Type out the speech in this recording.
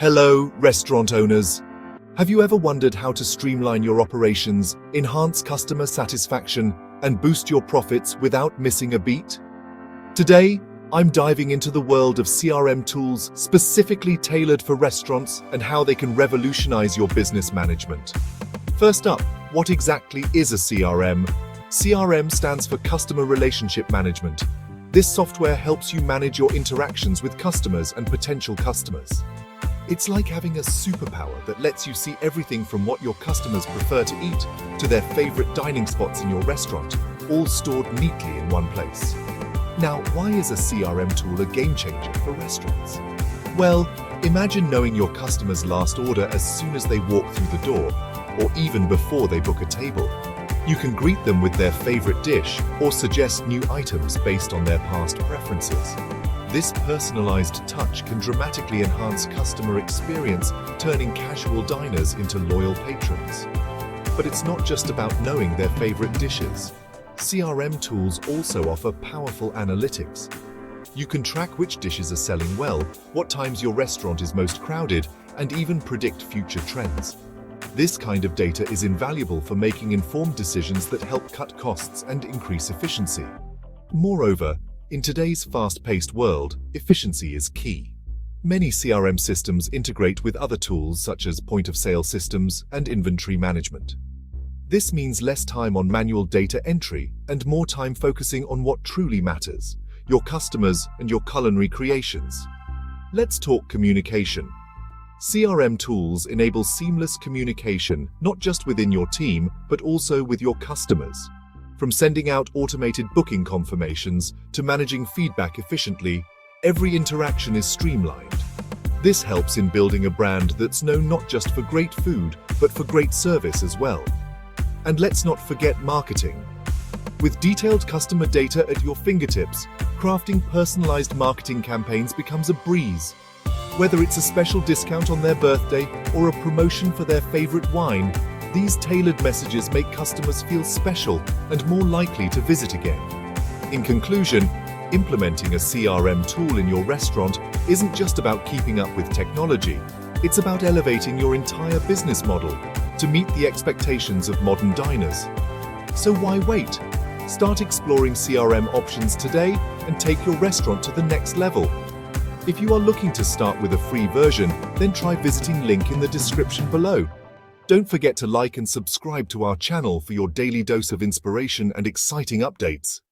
Hello, restaurant owners. Have you ever wondered how to streamline your operations, enhance customer satisfaction, and boost your profits without missing a beat? Today, I'm diving into the world of CRM tools specifically tailored for restaurants and how they can revolutionize your business management. First up, what exactly is a CRM? CRM stands for Customer Relationship Management. This software helps you manage your interactions with customers and potential customers. It's like having a superpower that lets you see everything from what your customers prefer to eat to their favorite dining spots in your restaurant, all stored neatly in one place. Now, why is a CRM tool a game changer for restaurants? Well, imagine knowing your customer's last order as soon as they walk through the door, or even before they book a table. You can greet them with their favorite dish or suggest new items based on their past preferences. This personalized touch can dramatically enhance customer experience, turning casual diners into loyal patrons. But it's not just about knowing their favorite dishes. CRM tools also offer powerful analytics. You can track which dishes are selling well, what times your restaurant is most crowded, and even predict future trends. This kind of data is invaluable for making informed decisions that help cut costs and increase efficiency. Moreover, in today's fast-paced world, efficiency is key. Many CRM systems integrate with other tools such as point-of-sale systems and inventory management. This means less time on manual data entry and more time focusing on what truly matters, your customers and your culinary creations. Let's talk communication. CRM tools enable seamless communication not just within your team, but also with your customers. From sending out automated booking confirmations to managing feedback efficiently, every interaction is streamlined. This helps in building a brand that's known not just for great food, but for great service as well. And let's not forget marketing. With detailed customer data at your fingertips, crafting personalized marketing campaigns becomes a breeze. Whether it's a special discount on their birthday or a promotion for their favorite wine, these tailored messages make customers feel special and more likely to visit again. In conclusion, implementing a CRM tool in your restaurant isn't just about keeping up with technology, it's about elevating your entire business model to meet the expectations of modern diners. So why wait? Start exploring CRM options today and take your restaurant to the next level. If you are looking to start with a free version, then try visiting link in the description below. Don't forget to like and subscribe to our channel for your daily dose of inspiration and exciting updates.